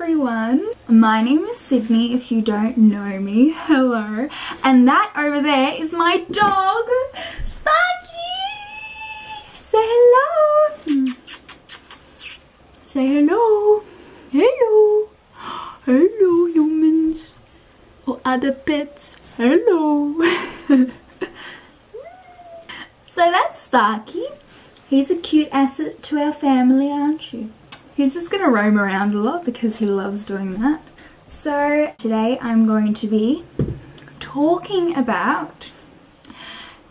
everyone, my name is Sydney if you don't know me, hello, and that over there is my dog, Sparky! Say hello! Say hello! Hello! Hello humans! Or other pets, hello! So that's Sparky. He's a cute asset to our family, aren't you? He's just gonna roam around a lot because he loves doing that. So today I'm going to be talking about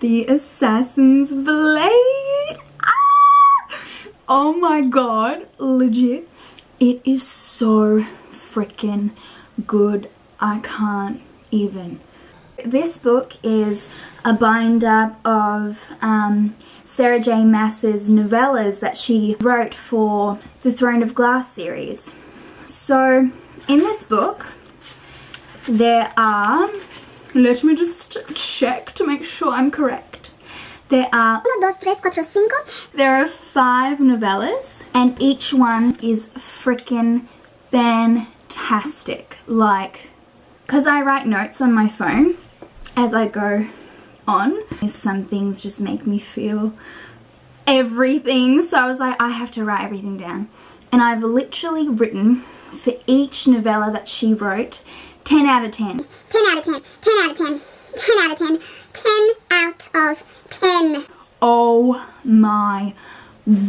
the Assassin's Blade. Ah! Oh my god, legit. It is so freaking good. I can't even. This book is a bind-up of Sarah J. Maas's novellas that she wrote for the Throne of Glass series. So in this book there are, let me just check to make sure I'm correct. There are 5 novellas and each one is freaking fantastic. Like, because I write notes on my phone as I go on. Some things just make me feel everything, so I was like, I have to write everything down. And I've literally written for each novella that she wrote 10 out of 10. 10 out of 10, 10 out of 10, 10 out of 10, 10 out of 10. Oh my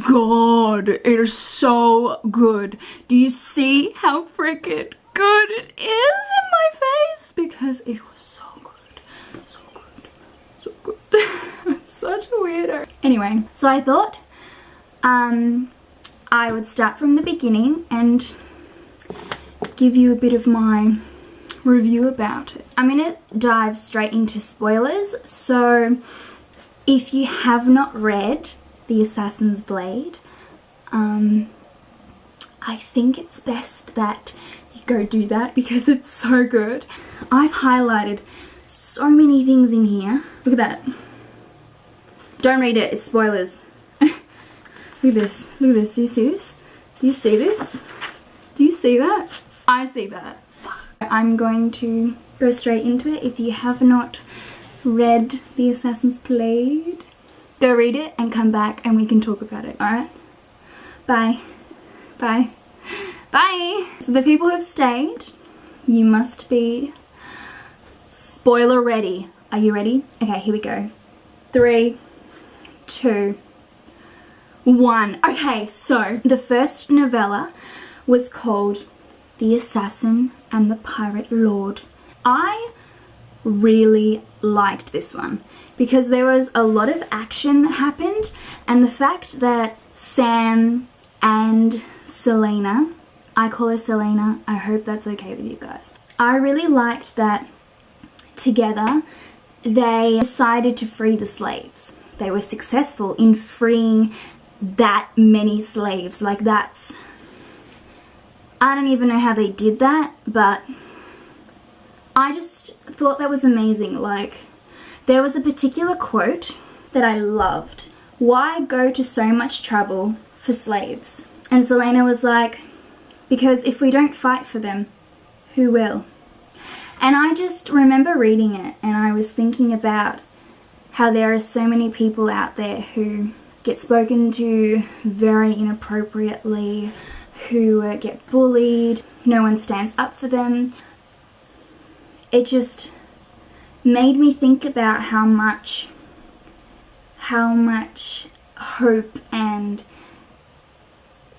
god, it is so good. Do you see how freaking good it is in my face? Because it was so good, so good, so good. Such a weirdo. Anyway, so I thought I would start from the beginning and give you a bit of my review about it. I'm gonna dive straight into spoilers, so if you have not read The Assassin's Blade, I think it's best that you go do that because it's so good. I've highlighted so many things in here. Look at that. Don't read it, it's spoilers. Look at this, look at this, do you see this? Do you see this? Do you see that? I see that. I'm going to go straight into it. If you have not read The Assassin's Blade, go read it and come back and we can talk about it, alright? Bye. Bye. Bye! So the people who have stayed, you must be spoiler ready. Are you ready? Okay, here we go. 3, 2, 1. Okay, so the first novella was called The Assassin and the Pirate Lord. I really liked this one because there was a lot of action that happened, and the fact that Sam and Selena, I call her Selena, I hope that's okay with you guys. I really liked that together they decided to free the slaves. They were successful in freeing that many slaves. Like, that's, I don't even know how they did that, but I just thought that was amazing. Like, there was a particular quote that I loved. Why go to so much trouble for slaves? And Selena was like, because if we don't fight for them, who will? And I just remember reading it and I was thinking about how there are so many people out there who get spoken to very inappropriately, who get bullied, no one stands up for them. It just made me think about how much hope and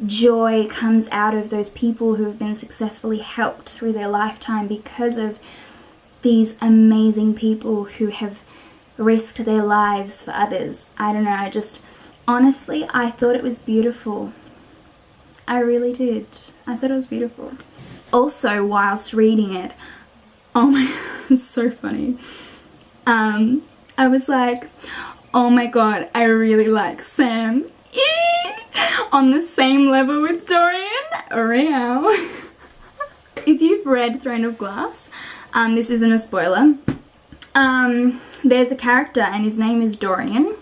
joy comes out of those people who have been successfully helped through their lifetime because of these amazing people who have risked their lives for others. I don't know, I just, honestly, I thought it was beautiful. I really did. I thought it was beautiful. Also, whilst reading it, oh my, it was so funny. I was like, oh my god, I really like Sam. On the same level with Dorian. Real. If you've read Throne of Glass, this isn't a spoiler. There's a character and his name is Dorian,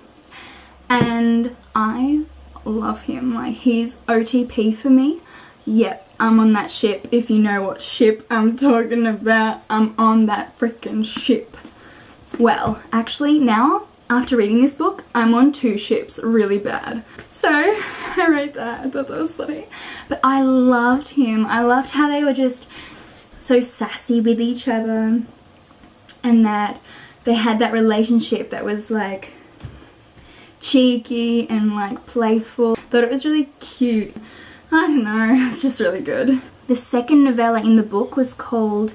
and I love him. Like, he's OTP for me. Yep, I'm on that ship. If you know what ship I'm talking about, I'm on that freaking ship. Well, actually now, after reading this book, I'm on 2 ships really bad. So, I wrote that. I thought that was funny. But I loved him. I loved how they were just so sassy with each other. And that they had that relationship that was like cheeky and like playful. Thought it was really cute. I don't know, it's just really good. The second novella in the book was called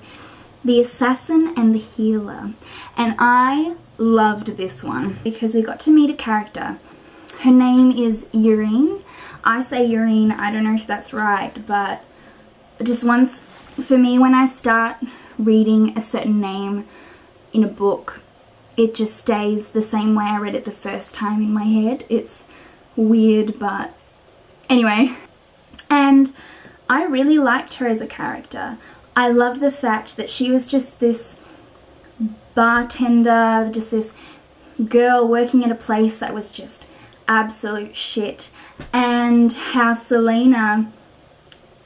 The Assassin and the Healer. And I loved this one because we got to meet a character. Her name is Urine. I say Urine, I don't know if that's right, but just once, for me, when I start reading a certain name in a book, it just stays the same way I read it the first time in my head. It's weird, but anyway. And I really liked her as a character. I loved the fact that she was just this bartender, just this girl working at a place that was just absolute shit, and how Selena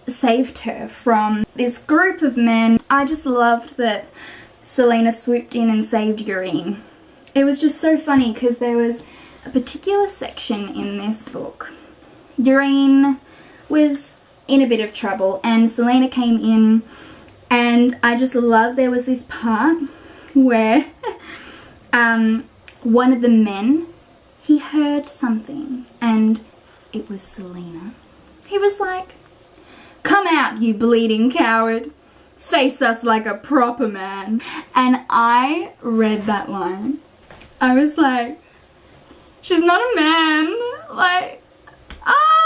saved her from this group of men. I just loved that Selena swooped in and saved Urine. It was just so funny because there was a particular section in this book. Urine was in a bit of trouble and Selena came in, and I just loved there was this part where one of the men, he heard something and it was Selena. He was like, "Come out, you bleeding coward. Face us like a proper man." And I read that line. I was like, she's not a man. Like,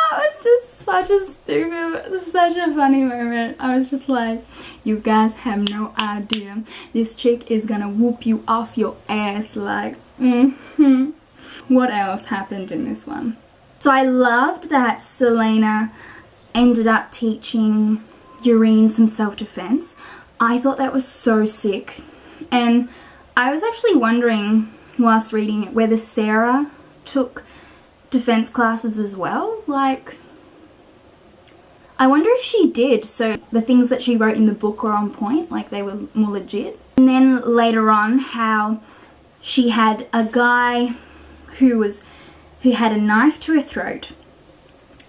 it was just such a stupid, such a funny moment. I was just like, you guys have no idea. This chick is gonna whoop you off your ass. Like, What else happened in this one? So I loved that Selena ended up teaching Urine some self-defense. I thought that was so sick. And I was actually wondering whilst reading it whether Sarah took defense classes as well. Like, I wonder if she did, so the things that she wrote in the book were on point, like they were more legit. And then later on, how she had a guy who had a knife to her throat,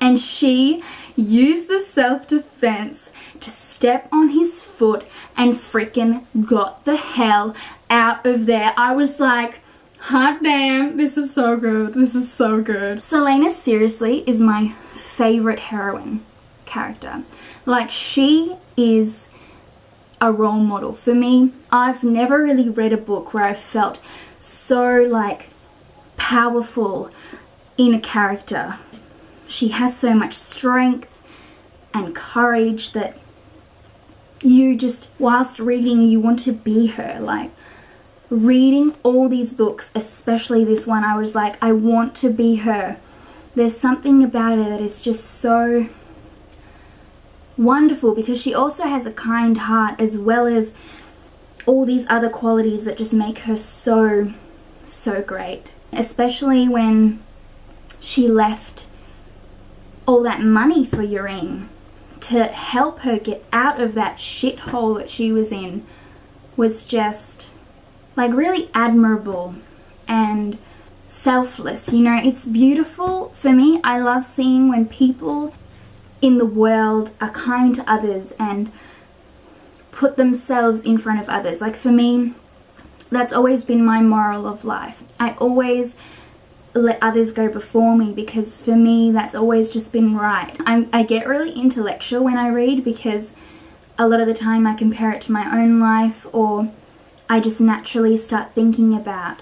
and she used the self-defense to step on his foot and freaking got the hell out of there. I was like, hot damn, this is so good. This is so good. Selena seriously is my favorite heroine character. Like, she is a role model for me. I've never really read a book where I felt so like powerful in a character. She has so much strength and courage that you just, whilst reading, you want to be her. Like, reading all these books, especially this one, I was like, I want to be her. There's something about her that is just so wonderful, because she also has a kind heart as well as all these other qualities that just make her so, so great. Especially when she left all that money for Urine to help her get out of that shithole that she was in, was just like really admirable and selfless. You know, it's beautiful for me. I love seeing when people in the world are kind to others and put themselves in front of others. Like, for me, that's always been my moral of life. I always let others go before me, because for me that's always just been right. I get really intellectual when I read, because a lot of the time I compare it to my own life, or I just naturally start thinking about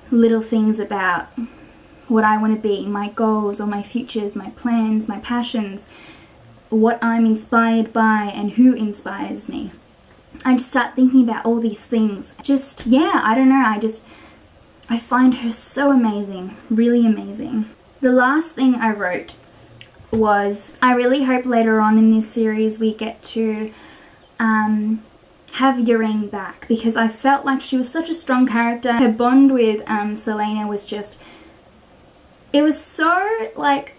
little things about what I want to be, my goals or my futures, my plans, my passions, what I'm inspired by and who inspires me. I just start thinking about all these things. Just, yeah, I don't know, I find her so amazing, really amazing. The last thing I wrote was, I really hope later on in this series we get to have Urine back, because I felt like she was such a strong character. Her bond with Selena was just, it was so like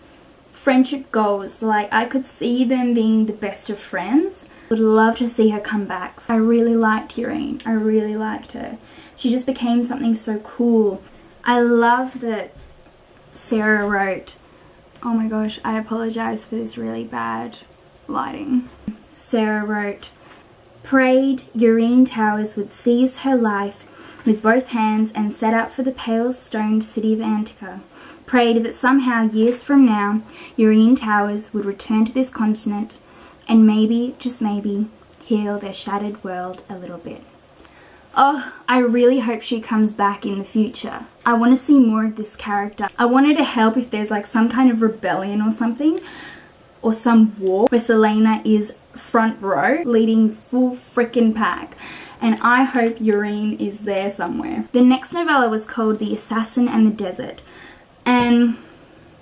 friendship goals. Like, I could see them being the best of friends. Would love to see her come back. I really liked Urine. I really liked her. She just became something so cool. I love that Sarah wrote, oh my gosh, I apologize for this really bad lighting. Sarah wrote, prayed Urine Towers would seize her life with both hands and set out for the pale stoned city of Antica. Prayed that somehow years from now Urine Towers would return to this continent and maybe, just maybe, heal their shattered world a little bit. Oh, I really hope she comes back in the future. I want to see more of this character. I want her to help if there's like some kind of rebellion or something, or some war where Selena is front row leading full frickin' pack. And I hope Urine is there somewhere. The next novella was called The Assassin and the Desert. And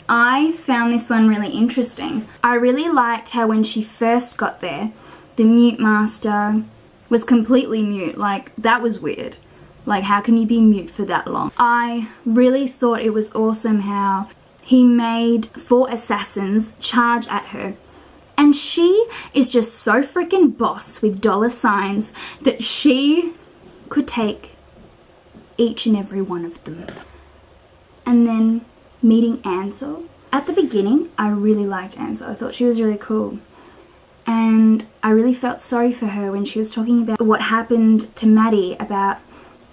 I found this one really interesting. I really liked how when she first got there, the mute master was completely mute. Like, that was weird. Like, how can you be mute for that long? I really thought it was awesome how he made 4 assassins charge at her. And she is just so freaking boss with $signs that she could take each and every one of them. And then meeting Ansel. At the beginning, I really liked Ansel. I thought she was really cool. And I really felt sorry for her when she was talking about what happened to Maddie, about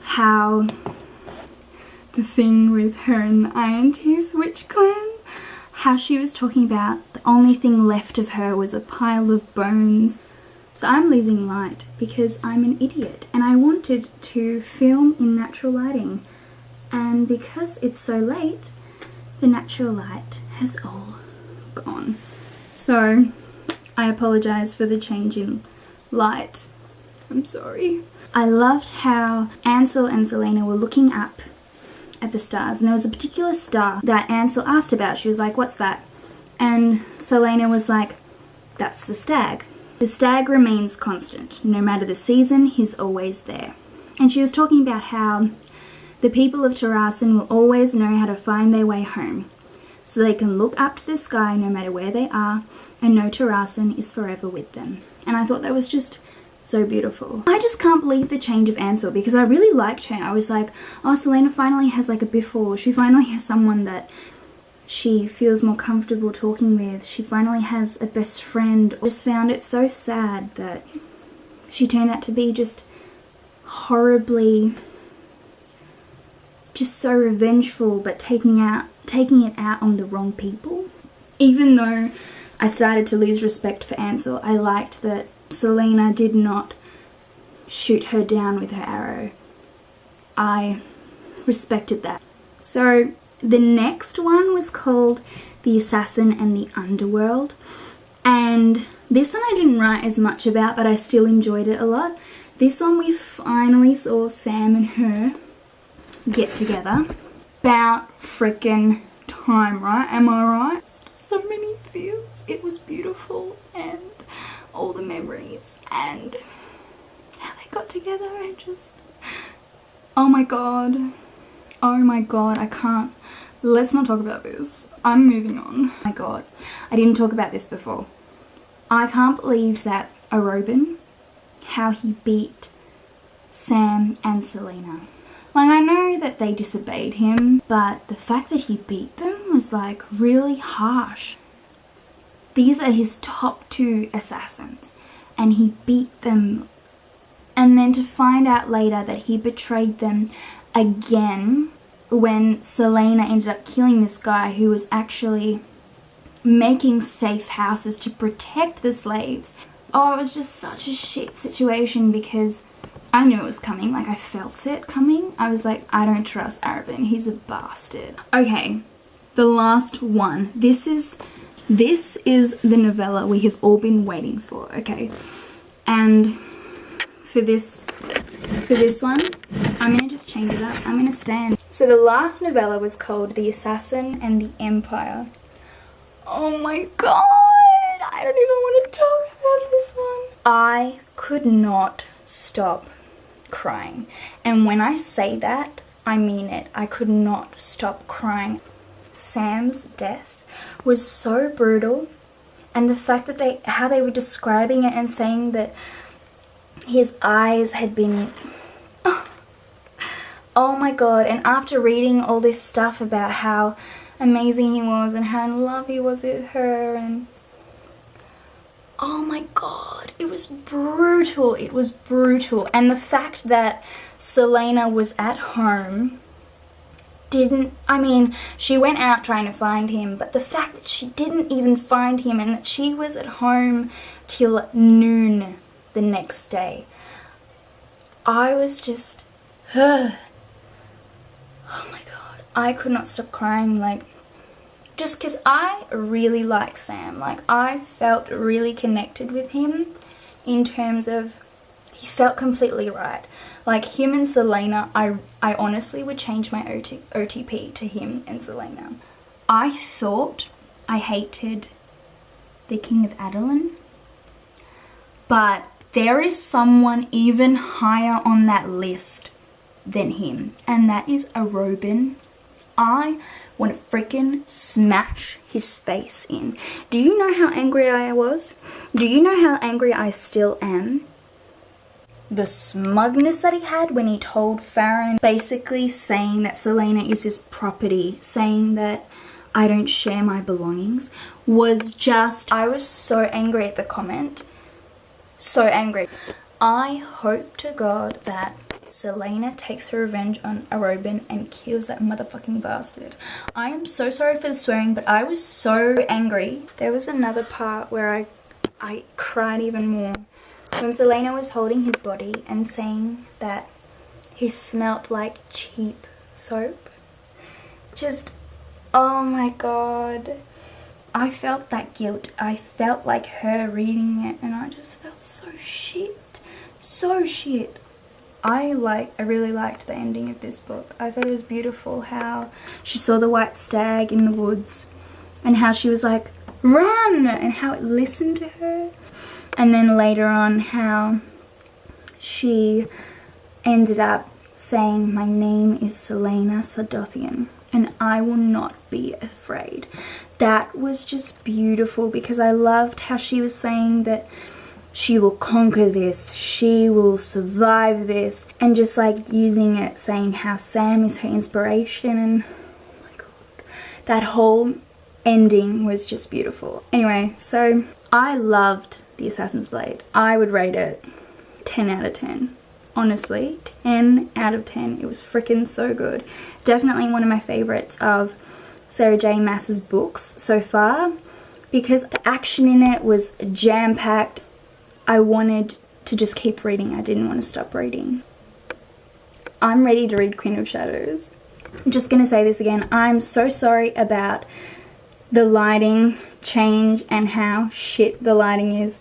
how the thing with her and the Iron Teeth Witch Clan, how she was talking about the only thing left of her was a pile of bones. So I'm losing light because I'm an idiot and I wanted to film in natural lighting. And because it's so late, the natural light has all gone. So I apologize for the change in light. I'm sorry. I loved how Ansel and Selena were looking up at the stars, and there was a particular star that Ansel asked about. She was like, what's that? And Selena was like, that's the stag. The stag remains constant. No matter the season, he's always there. And she was talking about how the people of Terrasen will always know how to find their way home, so they can look up to the sky no matter where they are and know Terrasen is forever with them. And I thought that was just so beautiful. I just can't believe the change of Ansel because I really liked her. I was like, oh, Selena finally has like a before. She finally has someone that she feels more comfortable talking with. She finally has a best friend. I just found it so sad that she turned out to be just horribly, just so revengeful, but taking it out on the wrong people. Even though I started to lose respect for Ansel, I liked that Selena did not shoot her down with her arrow. I respected that. So the next one was called The Assassin and the Underworld. And this one I didn't write as much about, but I still enjoyed it a lot. This one we finally saw Sam and her get together. About frickin' time, right? Am I right? So many feels. It was beautiful, and all the memories and how they got together. I just, oh my god, I can't, let's not talk about this. I'm moving on. Oh my god, I didn't talk about this before. I can't believe that Arobin, how he beat Sam and Selena. Like, I know that they disobeyed him, but the fact that he beat them was like really harsh. These are his top 2 assassins, and he beat them. And then to find out later that he betrayed them again when Selena ended up killing this guy who was actually making safe houses to protect the slaves. Oh, it was just such a shit situation because I knew it was coming. Like, I felt it coming. I was like, I don't trust Arobin. He's a bastard. Okay, the last one. This is the novella we have all been waiting for, okay? And for this one, I'm gonna just change it up. I'm gonna stand. So the last novella was called The Assassin and the Empire. Oh my god, I don't even want to talk about this one. I could not stop crying. And when I say that, I mean it. I could not stop crying. Sam's death was so brutal. And the fact that how they were describing it and saying that his eyes had been, oh my god. And after reading all this stuff about how amazing he was and how in love he was with her, and oh my god, it was brutal. It was brutal. And the fact that Selena was at home I mean, she went out trying to find him, but the fact that she didn't even find him and that she was at home till noon the next day, I was just, oh my god, I could not stop crying, like, just because I really like Sam. Like, I felt really connected with him in terms of, he felt completely right. Like, him and Selena, I honestly would change my OTP to him and Selena. I thought I hated the King of Adeline, but there is someone even higher on that list than him, and that is a Robin. I want to freaking smash his face in. Do you know how angry I was? Do you know how angry I still am? The smugness that he had when he told Farron, basically saying that Selena is his property, saying that I don't share my belongings, was just, I was so angry at the comment. So angry. I hope to God that Selena takes her revenge on a Robin and kills that motherfucking bastard. I am so sorry for the swearing, but I was so angry. There was another part where I cried even more. When Selena was holding his body and saying that he smelt like cheap soap. Just, oh my god. I felt that guilt. I felt like her reading it and I just felt so shit. So shit. I really liked the ending of this book. I thought it was beautiful how she saw the white stag in the woods and how she was like, run! And how it listened to her. And then later on how she ended up saying, my name is Selena Sadothian and I will not be afraid. That was just beautiful because I loved how she was saying that she will conquer this, she will survive this, and just like using it, saying how Sam is her inspiration, and oh my god, that whole ending was just beautiful. Anyway, so I loved The Assassin's Blade. I would rate it 10 out of 10. Honestly, 10 out of 10. It was freaking so good. Definitely one of my favorites of Sarah J. Maas's books so far because the action in it was jam-packed. I wanted to just keep reading. I didn't want to stop reading. I'm ready to read Queen of Shadows. I'm just going to say this again. I'm so sorry about the lighting change and how shit the lighting is.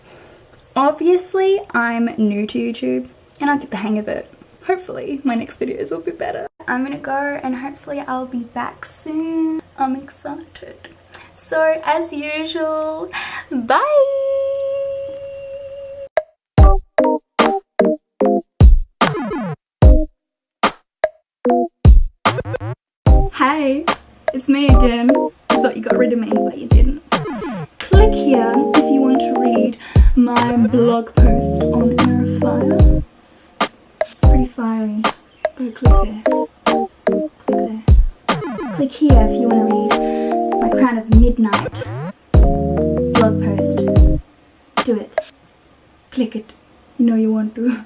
Obviously, I'm new to YouTube and I'll get the hang of it. Hopefully, my next videos will be better. I'm gonna go and hopefully I'll be back soon. I'm excited. So, as usual, bye! Hey, it's me again. I thought you got rid of me, but you didn't. Click here if you want to read my blog post on Airfire. It's pretty fiery. Go click there. Click there. Click here if you want to read my Crown of Midnight blog post. Do it. Click it. You know you want to.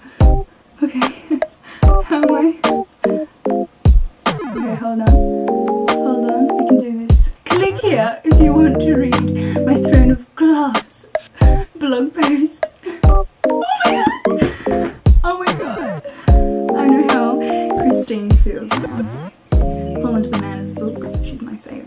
Okay. How am I? Okay, hold on, I can do this. Click here if you want to read my Throne of Glass blog post. Oh my god! Oh my god! I know how Christine feels now. Holland Banana's books, she's my favourite.